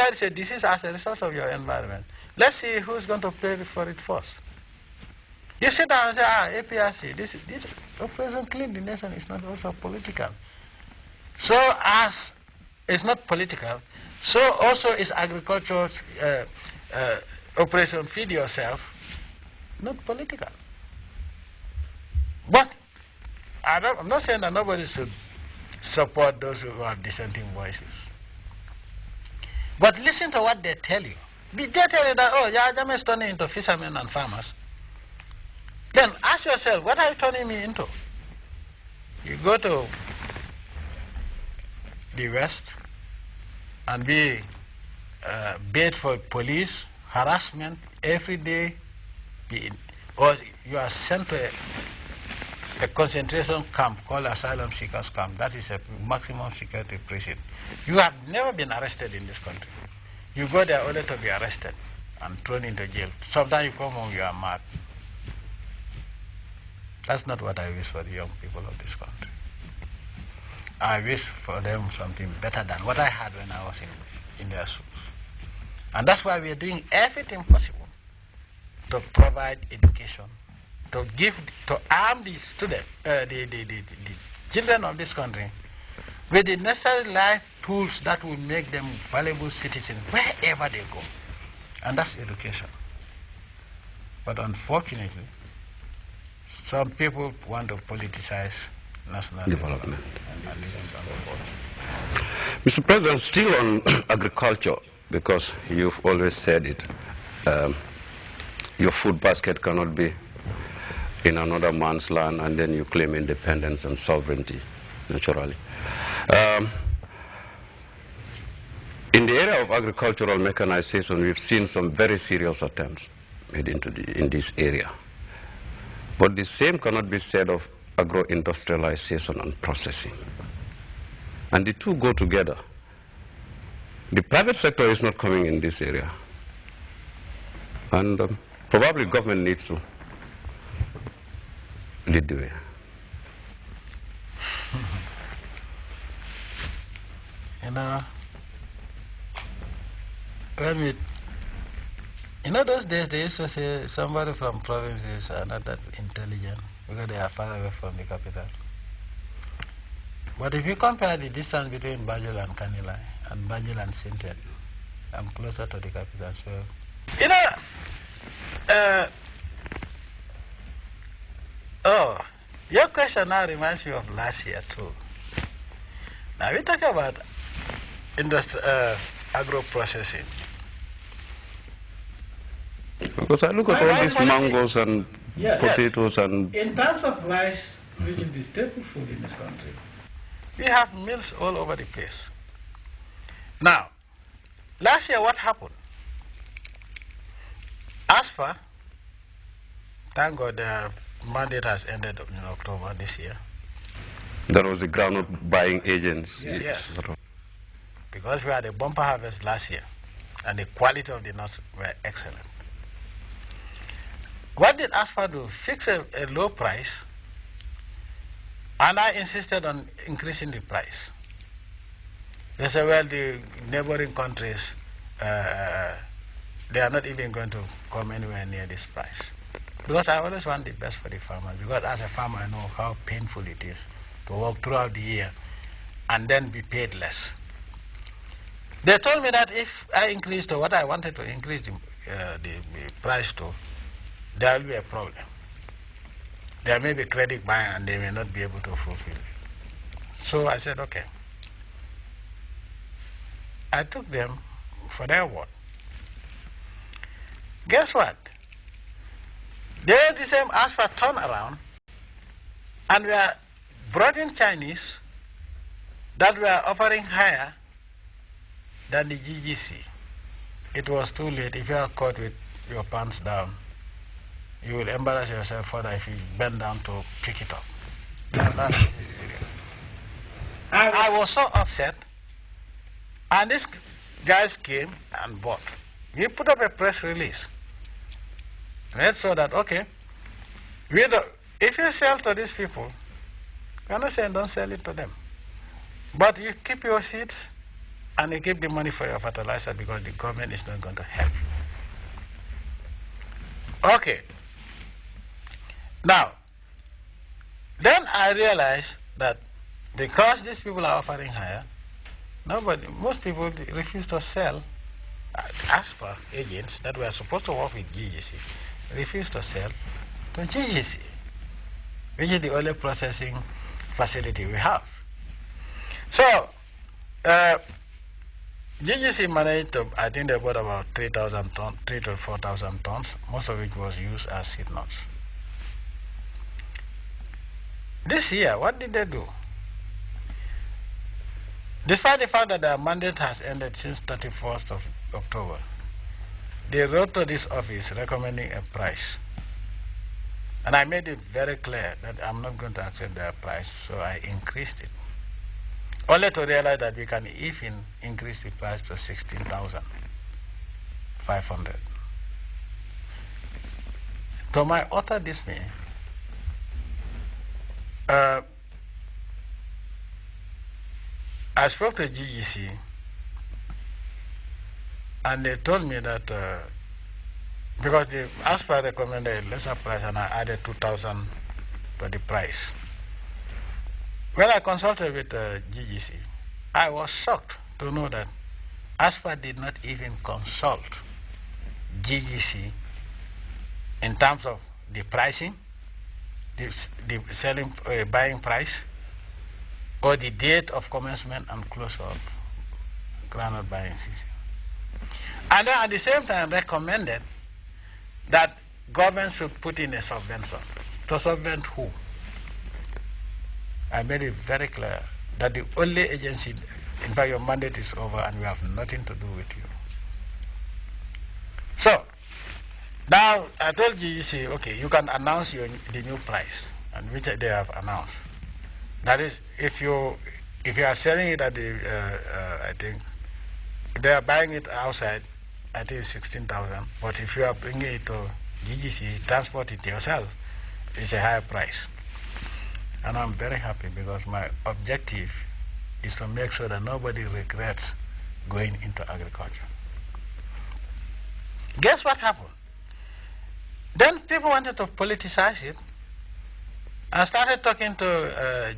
there is a disease as a result of your environment, let's see who's going to pay for it first. You sit down and say, APRC, this Operation Clean the Nation is not also political. So as it's not political, so also is agriculture, Operation Feed Yourself, not political. But I'm not saying that nobody should support those who have dissenting voices. But listen to what they tell you. They tell you that, oh, Yajame is turning into fishermen and farmers. Then ask yourself, what are you turning me into? You go to the West and be bait for police, harassment every day, or you are sent to a concentration camp called asylum seekers camp. That is a maximum security prison. You have never been arrested in this country. You go there only to be arrested and thrown into jail. Sometimes you come home, you are mad. That's not what I wish for the young people of this country. I wish for them something better than what I had when I was in their schools. And that's why we are doing everything possible to provide education, to arm the students, the children of this country with the necessary life tools that will make them valuable citizens wherever they go. And that's education. But unfortunately, some people want to politicize national development. And this is unfortunate. Mr. President, still on agriculture, because you've always said it, your food basket cannot be in another man's land, and then you claim independence and sovereignty, naturally. In the area of agricultural mechanization, we've seen some very serious attempts made in this area. But the same cannot be said of agro-industrialization and processing. And the two go together. The private sector is not coming in this area. And probably government needs to lead the way. You know, those days they used to say somebody from provinces are not that intelligent because they are far away from the capital. But if you compare the distance between Banjul and Kanilai and Banjul and Sintet, I'm closer to the capital. So, you know, your question now reminds me of last year too. Now we talk about agro-processing. Because I look at all these mangoes and potatoes and... In terms of rice, which is the staple food in this country, we have mills all over the place. Now, last year what happened? ASFA, thank God the mandate has ended in October this year. That was the groundnut buying agents. Yes. Because we had a bumper harvest last year, and the quality of the nuts were excellent. What did ASFA do? Fix a low price, and I insisted on increasing the price. They said, well, the neighboring countries, they are not even going to come anywhere near this price. Because I always want the best for the farmers, because as a farmer I know how painful it is to work throughout the year and then be paid less. They told me that if I increase to what I wanted to increase the price to, there will be a problem. There may be credit buying and they may not be able to fulfill it. So I said, okay. I took them for their word. Guess what? They had the same ask for turnaround, and we are brought in Chinese that were offering higher than the GGC. It was too late. If you are caught with your pants down, you will embarrass yourself further if you bend down to pick it up. That is serious. I was so upset, and these guys came and bought. We put up a press release. Made so that, okay, if you sell to these people, we're not saying don't sell it to them. But you keep your seats and you keep the money for your fertilizer because the government is not going to help you. Okay. Now, then I realized that because these people are offering higher, most people refuse to sell. As per agents that were supposed to work with GGC, refuse to sell to GGC, which is the only processing facility we have. So, GGC managed to, I think they bought about 3,000 tons, 3,000 to 4,000 tons, most of which was used as seed nuts. This year, what did they do? Despite the fact that their mandate has ended since 31st of October, they wrote to this office recommending a price. And I made it very clear that I'm not going to accept their price, so I increased it. Only to realize that we can even increase the price to 16,500. To my utter dismay, I spoke to GGC, and they told me that because the ASPA recommended a lesser price, and I added 2,000 to the price. When I consulted with GGC, I was shocked to know that ASPA did not even consult GGC in terms of the pricing, the selling, buying price, or the date of commencement and close of groundnut buying season. And then at the same time recommended that government should put in a subvention. To subvent who? I made it very clear that the only agency, in fact your mandate is over and we have nothing to do with you. So, now I told GGC, okay, you can announce the new price, and which they have announced. That is, if you are selling it at the, I think, they are buying it outside, I think it's 16,000. But if you are bringing it to GGC, transport it yourself, it's a higher price. And I'm very happy because my objective is to make sure that nobody regrets going into agriculture. Guess what happened? Then people wanted to politicize it and started talking to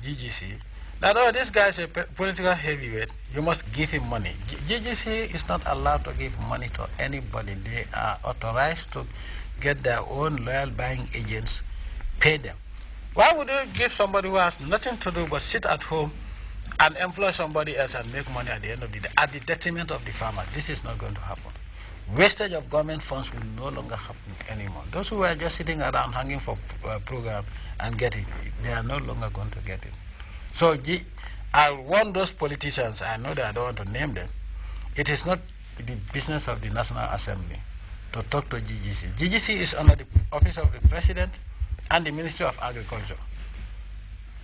GGC that, oh, this guy is a political heavyweight, you must give him money. GGC is not allowed to give money to anybody. They are authorized to get their own loyal buying agents, pay them. Why would you give somebody who has nothing to do but sit at home and employ somebody else and make money at the end of the day, at the detriment of the farmer? This is not going to happen. Wastage of government funds will no longer happen anymore. Those who are just sitting around hanging for a program and getting it, they are no longer going to get it. So I warn those politicians, I know that I don't want to name them, it is not the business of the National Assembly to talk to GGC. GGC is under the office of the President and the Ministry of Agriculture.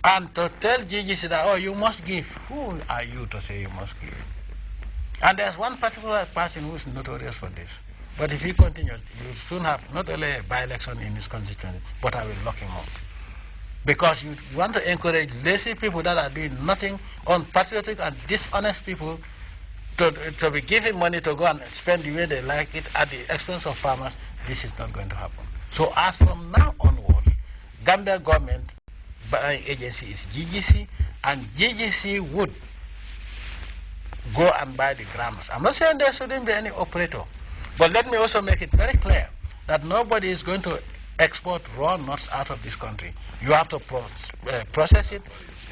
And to tell GGC that, oh, you must give, who are you to say you must give? And there's one particular person who is notorious for this. But if he continues, you soon have not only a by-election in his constituency, but I will lock him up. Because you want to encourage lazy people that are doing nothing, unpatriotic and dishonest people to be giving money to go and spend the way they like it at the expense of farmers. This is not going to happen. So as from now onwards, Gambia government buying agency is GGC, and GGC would go and buy the grams. I'm not saying there shouldn't be any operator, but let me also make it very clear that nobody is going to export raw nuts out of this country. You have to process it,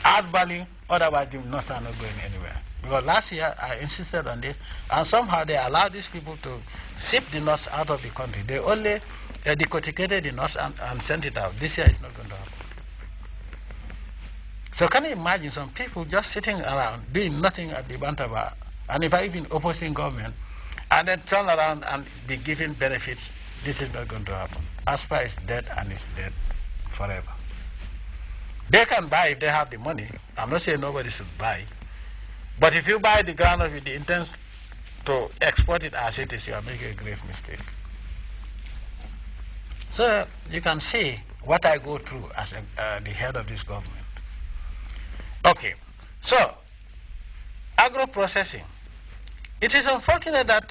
add value, otherwise the nuts are not going anywhere. Because last year I insisted on this, and somehow they allowed these people to ship the nuts out of the country. They only decorticated the nuts and sent it out. This year it's not going to happen. So can you imagine some people just sitting around doing nothing at the Bantaba, and if I even opposing government, and then turn around and be given benefits? This is not going to happen. ASPA is dead, and it's dead forever. They can buy if they have the money. I'm not saying nobody should buy. But if you buy the groundnut with the intent to export it as it is, you are making a grave mistake. So you can see what I go through as the head of this government. Okay, so agro-processing. It is unfortunate that